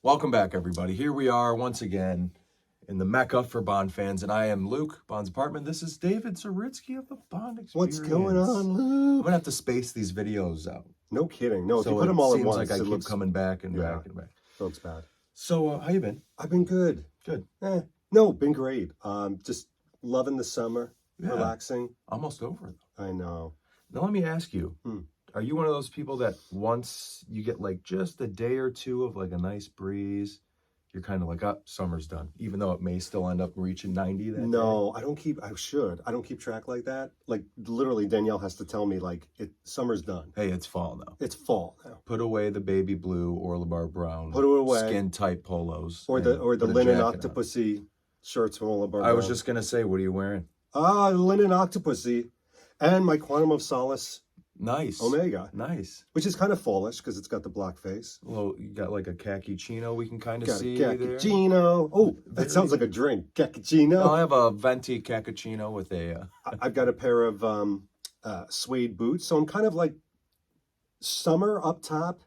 Welcome back, everybody. Here we are once again in the Mecca for Bond fans, and I am Luke, Bond's apartment. This is David Zaritsky of the Bond Experience. What's going on, Luke? I'm gonna have to space these videos out. No kidding. No, so if you put them all at seems once, like I it keep looks coming back and back and back. looks bad. So, how you been? I've been good. Good. No, been great. Just loving the summer, relaxing. Almost over, though. I know. Now, let me ask you. Are you one of those people that once you get like just a day or two of like a nice breeze, you're kind of like, oh, summer's done, even though it may still end up reaching 90 that No, day? I don't keep track like that. Like literally Danielle has to tell me like summer's done. Hey, it's fall now. It's fall now. Put away the baby blue or LeBar Brown. Put it away. Skin tight polos. Or the linen octopussy shirts from LeBar Brown. I was just gonna say, what are you wearing? Linen octopussy. And my Quantum of Solace Nice. Omega. Nice. Which is kind of fallish because it's got the black face. Well, you got like a khaki chino we can kind of Got see a there. cappuccino. Oh, that sounds like a drink. Cappuccino. No, I have a venti cappuccino with a... I've got a pair of suede boots. So I'm kind of like summer up top,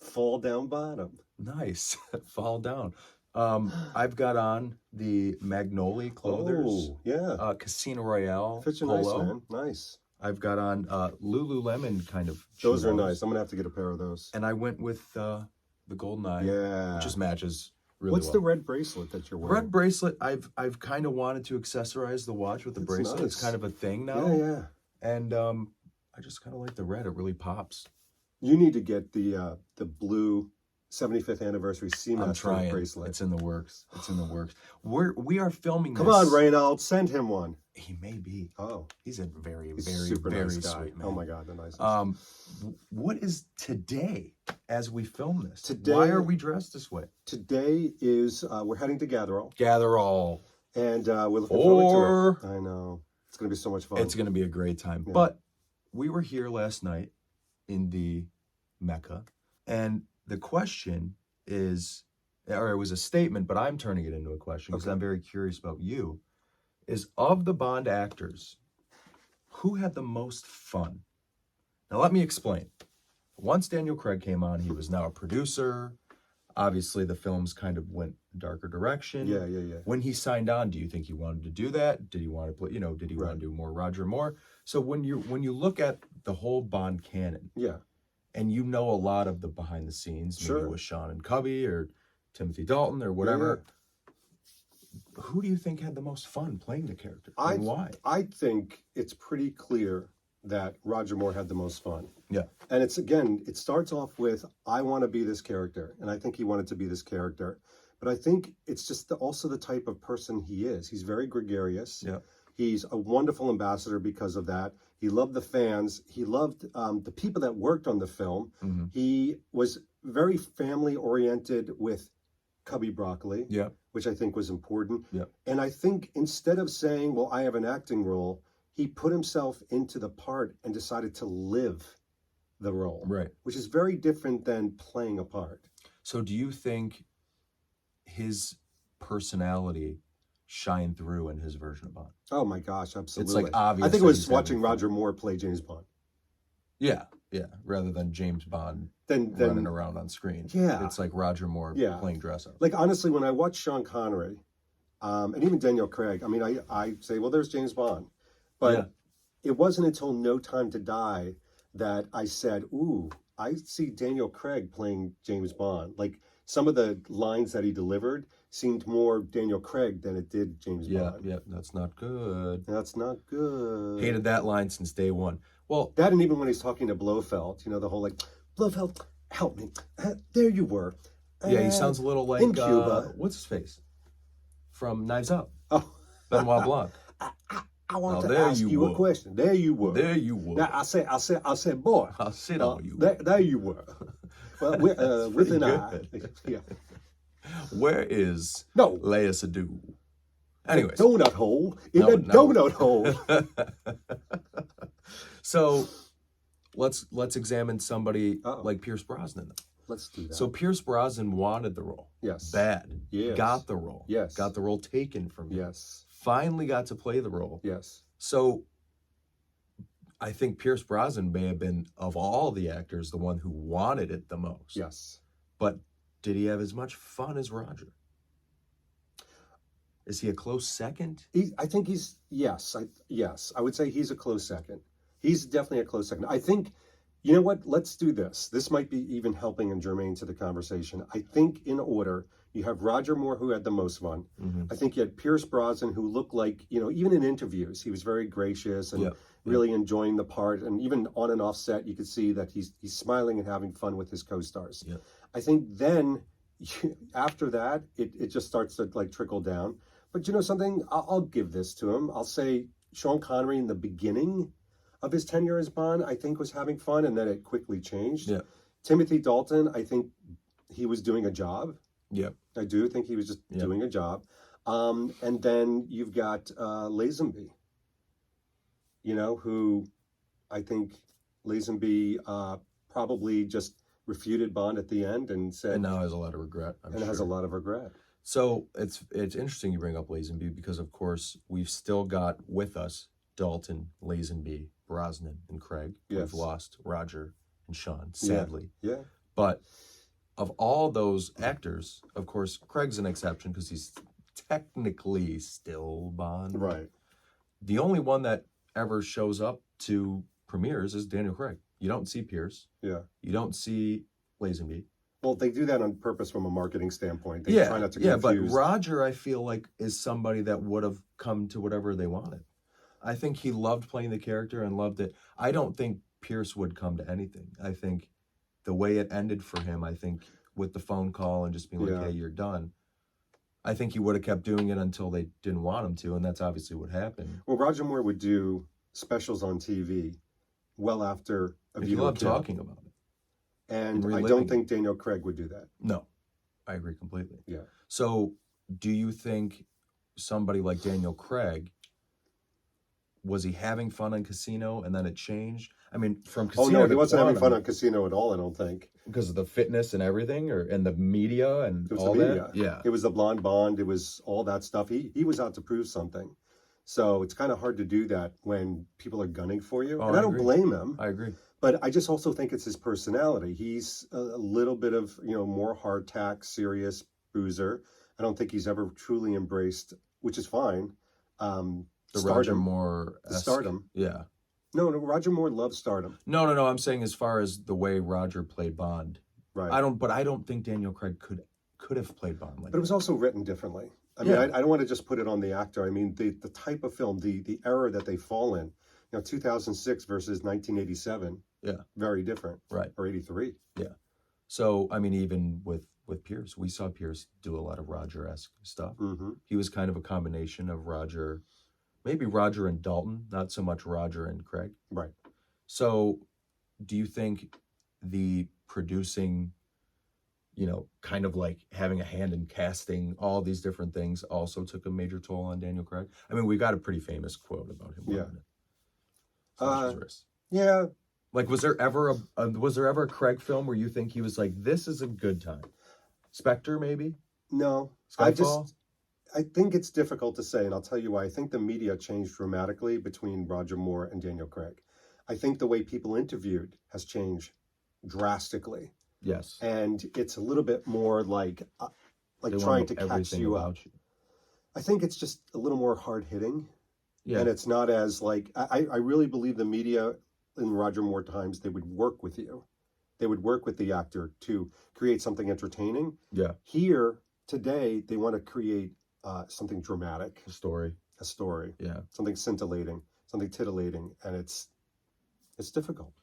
fall down bottom. Nice. Fall down. I've got on the Magnolia Clothers. Oh, yeah. Casino Royale Fits you polo. nice, man. Nice. I've got on Lululemon kind of Those are chinos. nice. I'm going to have to get a pair of those. And I went with the GoldenEye. Yeah. Which just matches really What's well. the red bracelet that you're wearing? Red bracelet, I've kind of wanted to accessorize the watch with the bracelet. Nice. It's kind of a thing now. Yeah. And I just kind of like the red. It really pops. You need to get the blue 75th anniversary I'm Seamaster trying. bracelet. It's in the works. It's in the works. We are filming Come this. on, Reynolds, send him one. He may be. Oh, He's a very, he's very, super very nice guy. sweet man. Oh my God, the nicest. What is today as we film this? Today- Why are we dressed this way? Today is we're heading to Gatherall, Gather all. and we're looking forward Or to it. I know it's going to be so much fun. it's going to be a great time. Yeah. But we were here last night in the Mecca, and the question is, or it was a statement, but I'm turning it into a question because Okay. I'm very curious about you, is of the Bond actors, who had the most fun? Now, let me explain. Once Daniel Craig came on, he was now a producer. Obviously, the films kind of went a darker direction. Yeah. When he signed on, do you think he wanted to do that? Did he want to play, did he want to do more Roger Moore? So when you look at the whole Bond canon, Yeah. and you know a lot of the behind the scenes, maybe Sure. with Sean and Cubby or Timothy Dalton or whatever, who do you think had the most fun playing the character and why? I think it's pretty clear that Roger Moore had the most fun. Yeah. And it starts off with, I want to be this character. And I think he wanted to be this character. But I think it's just also the type of person he is. He's very gregarious. Yeah. He's a wonderful ambassador because of that. He loved the fans. He loved the people that worked on the film. Mm-hmm. He was very family oriented with Cubby Broccoli, Yeah. which I think was important. Yeah. And I think instead of saying, well, I have an acting role, he put himself into the part and decided to live the role, Right. which is very different than playing a part. So do you think his personality shined through in his version of Bond? Oh my gosh, absolutely. It's like obvious. I think it that was he's watching having fun. Roger Moore play James Bond. Yeah. Rather than James Bond Then running around on screen. Yeah. It's like Roger Moore Yeah. playing dress up. Like honestly, when I watch Sean Connery, and even Daniel Craig, I mean, I say, well, there's James Bond. But it wasn't until No Time to Die that I said, ooh, I see Daniel Craig playing James Bond. Like some of the lines that he delivered seemed more Daniel Craig than it did James Bond. Yeah, that's not good. That's not good. Hated that line since day one. Well, That, and even when he's talking to Blofeld, the whole like, Blofeld, help me. There you were. yeah, he sounds a little like in Cuba. What's his face from Knives Out? Oh, Benoit Blanc. I want Oh, to there ask you you were. a question. There you were. There you were. Now I said, boy. I'll sit on you. There you were. Well, with an eye. good. Yeah. Where is No. Leia Sadu? Anyways, Donut hole in No, a no. donut hole. so let's examine somebody Uh-oh. like Pierce Brosnan. Let's do that. So Pierce Brosnan wanted the role. Yes. Bad. Yes. Got the role. Yes. Got the role taken from him. Yes. Finally got to play the role. Yes. So I think Pierce Brosnan may have been, of all the actors, the one who wanted it the most. Yes. But did he have as much fun as Roger? Is he a close second? I think he's yes. I would say he's a close second. He's definitely a close second. I think, you know what? Let's do this. This might be even helping and germane to the conversation. I think in order, you have Roger Moore, who had the most fun. I think you had Pierce Brosnan, who looked like, even in interviews, he was very gracious and really enjoying the part. And even on and off set, you could see that he's smiling and having fun with his co-stars. I think then after that, it just starts to like trickle down. But you know something? I'll give this to him. I'll say Sean Connery in the beginning of his tenure as Bond, I think, was having fun, and then it quickly changed. Timothy Dalton, I think he was doing a job. I do think he was just doing a job. And then you've got Lazenby, who I think Lazenby probably just refuted Bond at the end and said... And now has a lot of regret, I'm sure. Has a lot of regret. So it's interesting you bring up Lazenby because, of course, we've still got with us Dalton, Lazenby, Brosnan, and Craig. We've lost Roger and Sean, sadly. But of all those actors, of course, Craig's an exception because he's technically still Bond. Right. The only one that ever shows up to premieres is Daniel Craig. You don't see Pierce. You don't see Lazenby. Well, they do that on purpose from a marketing standpoint. They try not to confuse. Yeah, but Roger, I feel like, is somebody that would have come to whatever they wanted. I think he loved playing the character and loved it. I don't think Pierce would come to anything. I think the way it ended for him, I think with the phone call and just being like, hey, you're done, I think he would have kept doing it until they didn't want him to, and that's obviously what happened. Well, Roger Moore would do specials on TV well after A View to a Kill. He loved talking about it. And I don't think Daniel Craig would do that. No, I agree completely. Yeah. So do you think somebody like Daniel Craig, was he having fun on Casino and then it changed? I mean, from Casino Oh, no, he wasn't having fun on Casino at all, I don't think. Because of the fitness and everything, and the media and all that? Yeah. It was the blonde Bond. It was all that stuff. He was out to prove something. So it's kind of hard to do that when people are gunning for you. And I don't blame him. I agree. But I just also think it's his personality. He's a little bit of, more hardtack, serious boozer. I don't think he's ever truly embraced, which is fine, the stardom, Roger Moore stardom. Yeah. No, Roger Moore loved stardom. No. I'm saying as far as the way Roger played Bond. Right. I don't think Daniel Craig could have played Bond like that. But it was also written differently. I mean, I don't want to just put it on the actor. I mean, the type of film, the era that they fall in, 2006 versus 1987. Yeah. Very different. Right. Or 83. Yeah. So, I mean, even with Pierce, we saw Pierce do a lot of Roger-esque stuff. He was kind of a combination of Roger, maybe Roger and Dalton, not so much Roger and Craig. Right. So, do you think the producing, kind of like having a hand in casting all these different things also took a major toll on Daniel Craig? I mean, we got a pretty famous quote about him. Yeah. Like, was there ever a Craig film where you think he was like, this is a good time? Spectre, maybe? No. Skyfall? I think it's difficult to say, and I'll tell you why. I think the media changed dramatically between Roger Moore and Daniel Craig. I think the way people interviewed has changed drastically. Yes. And it's a little bit more like trying to catch you up. I think it's just a little more hard-hitting. Yeah. And it's not as like, I really believe the media in Roger Moore times, they would work with you. They would work with the actor to create something entertaining. Yeah. Here, today, they want to create something dramatic. A story. Yeah. Something scintillating, something titillating, and it's difficult.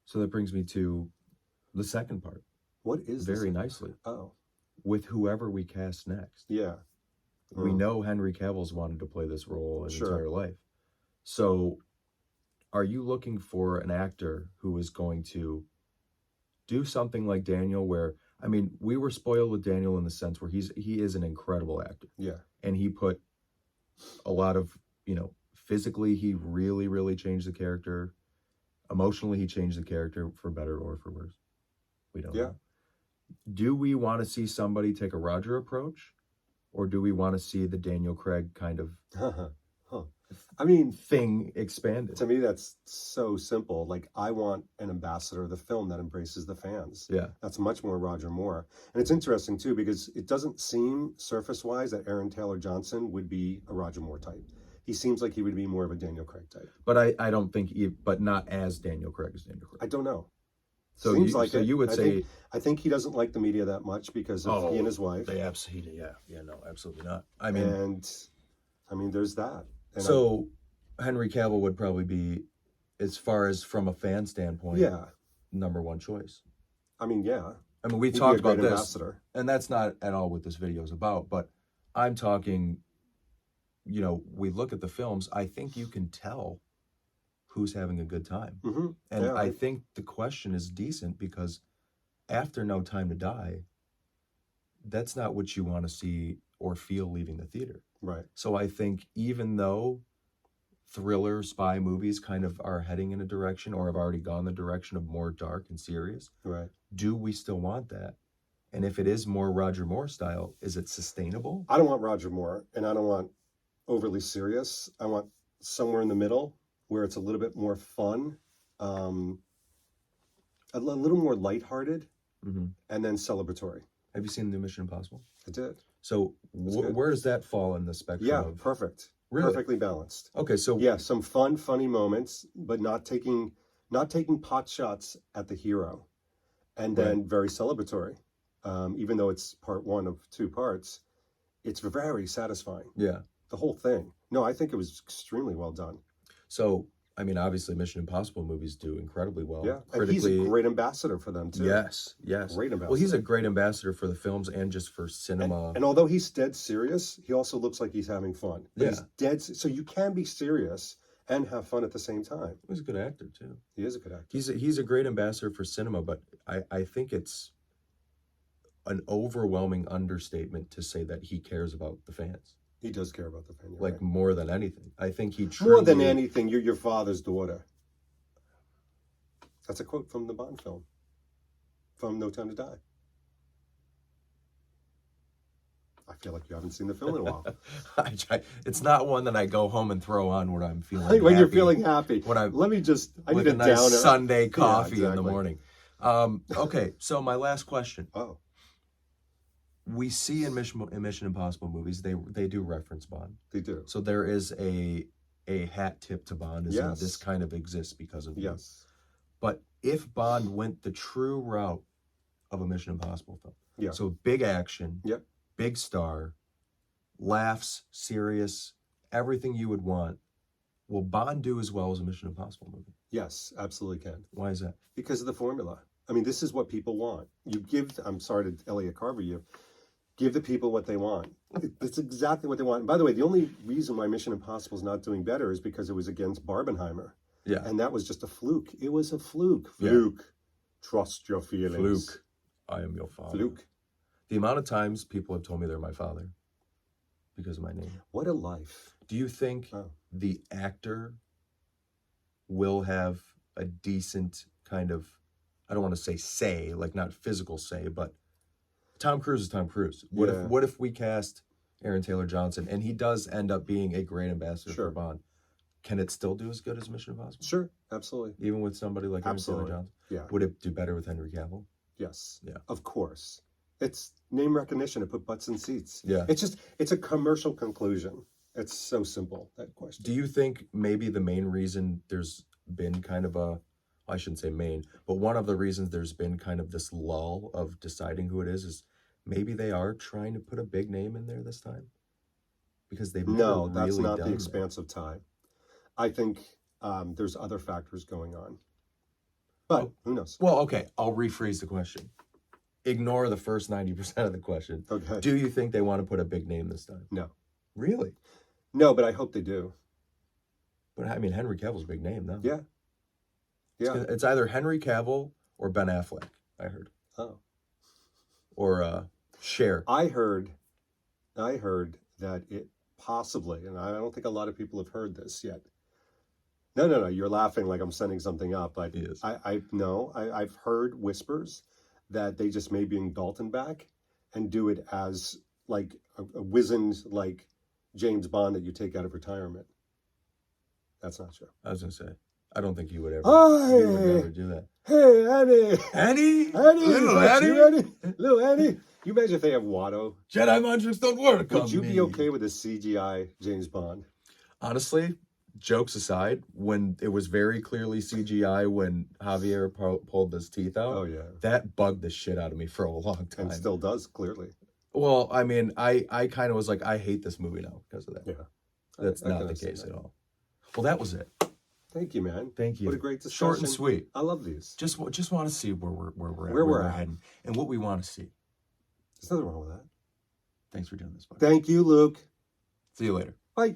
So that brings me to the second part. What is very nicely? Oh. With whoever we cast next. Yeah. We know Henry Cavill's wanted to play this role his entire life. So are you looking for an actor who is going to do something like Daniel where, I mean, we were spoiled with Daniel in the sense where he is an incredible actor. Yeah. And he put a lot of, physically he really, really changed the character. Emotionally, he changed the character for better or for worse. We don't know. Do we want to see somebody take a Roger approach? Or do we want to see the Daniel Craig kind of... I mean, thing expanded. to me, that's so simple. Like, I want an ambassador of the film that embraces the fans. Yeah. That's much more Roger Moore. And it's interesting, too, because it doesn't seem surface-wise that Aaron Taylor Johnson would be a Roger Moore type. He seems like he would be more of a Daniel Craig type. But I don't think but not as Daniel Craig as Daniel Craig. I don't know. So Seems you, like so it. you would say I think he doesn't like the media that much because of he and his wife. They absolutely, no, absolutely not. I mean, there's that. And so Henry Cavill would probably be, as far as from a fan standpoint, number one choice. I mean, yeah. I mean, we He'd talked be a about great this, ambassador. and that's not at all what this video is about. But I'm talking, you know, we look at the films. I think you can tell who's having a good time, and I think the question is decent because after No Time to Die, that's not what you want to see or feel leaving the theater. Right. So I think even though thriller spy movies kind of are heading in a direction or have already gone the direction of more dark and serious, right? Do we still want that? And if it is more Roger Moore style, is it sustainable? I don't want Roger Moore, and I don't want overly serious. I want somewhere in the middle where it's a little bit more fun, a little more lighthearted, and then celebratory. Have you seen the Mission Impossible? I did. So where does that fall in the spectrum? Yeah, of... perfect. Really? Perfectly balanced. Okay, so yeah, some fun, funny moments, but not taking pot shots at the hero, and then very celebratory. Even though it's part one of two parts, it's very satisfying. Yeah, the whole thing. No, I think it was extremely well done. So, I mean, obviously, Mission Impossible movies do incredibly well. Yeah, and he's a great ambassador for them too. Yes. Great ambassador. Well, he's a great ambassador for the films and just for cinema. And although he's dead serious, he also looks like he's having fun. But he's dead. So you can be serious and have fun at the same time. He's a good actor too. He is a good actor. He's a great ambassador for cinema, but I think it's an overwhelming understatement to say that he cares about the fans. He does care about the fans. Like more than anything. I think he truly... More than anything, you're your father's daughter. That's a quote from the Bond film. From No Time to Die. I feel like you haven't seen the film in a while. It's not one that I go home and throw on when I'm feeling happy. When you're feeling happy. I need a nice Sunday coffee in the morning. Okay, so my last question. Oh. We see in Mission Impossible movies, they do reference Bond. They do. So there is a hat tip to Bond. This kind of exists because of Yes. But if Bond went the true route of a Mission Impossible film, so big action, big star, laughs, serious, everything you would want, will Bond do as well as a Mission Impossible movie? Yes, absolutely can. Why is that? Because of the formula. I mean, this is what people want. I'm sorry to Elliot Carver you. Give the people what they want. It's exactly what they want. And by the way, the only reason why Mission Impossible is not doing better is because it was against Barbenheimer. Yeah. And that was just a fluke. It was a fluke. Fluke. Yeah. Trust your feelings. Fluke. I am your father. Fluke. The amount of times people have told me they're my father because of my name. What a life. Do you think the actor will have a decent kind of, I don't want to say, like not physical say, but Tom Cruise is Tom Cruise. What if we cast Aaron Taylor Johnson and he does end up being a great ambassador for Bond? Can it still do as good as Mission Impossible? Sure, absolutely. Even with somebody like Aaron Taylor Johnson? Yeah. Would it do better with Henry Cavill? Yes. Yeah. Of course. It's name recognition to put butts in seats. Yeah. It's a commercial conclusion. It's so simple, that question. Do you think maybe the main reason there's been kind of I shouldn't say main, but one of the reasons there's been kind of this lull of deciding who it is maybe they are trying to put a big name in there this time? Because they've never that's really not done the expanse of time. I think there's other factors going on. But who knows? Well, okay, I'll rephrase the question. Ignore the first 90% of the question. Okay. Do you think they want to put a big name this time? No. Really? No, but I hope they do. But I mean, Henry Cavill's a big name, though. Yeah. Yeah. It's either Henry Cavill or Ben Affleck, I heard. Oh. Or Cher. I heard that it possibly, and I don't think a lot of people have heard this yet. No, you're laughing like I'm sending something up, but I've heard whispers that they just may bring Dalton back and do it as like a wizened like James Bond that you take out of retirement. That's not true. I was gonna say, I don't think you would ever. Hi. You would never do that. Hey, Annie. Annie, Annie, little is that Annie, you, Annie? Little Annie. You imagine if they have Watto? Jedi mind tricks don't work. Would on you me. be okay with a CGI James Bond? Honestly, jokes aside, when it was very clearly CGI when Javier pulled his teeth out, Oh, yeah. that bugged the shit out of me for a long time. And still does, clearly. Well, I mean, I kind of was like, I hate this movie now because of that. Yeah. That's I not can the case understand at all. Well, that was it. Thank you, man. Thank you. What a great discussion. Short and sweet. I love these. Just want to see where we're at, Where we're at. heading, and what we want to see. There's nothing wrong with that. Thanks for doing this, buddy. Thank you, Luke. See you later. Bye.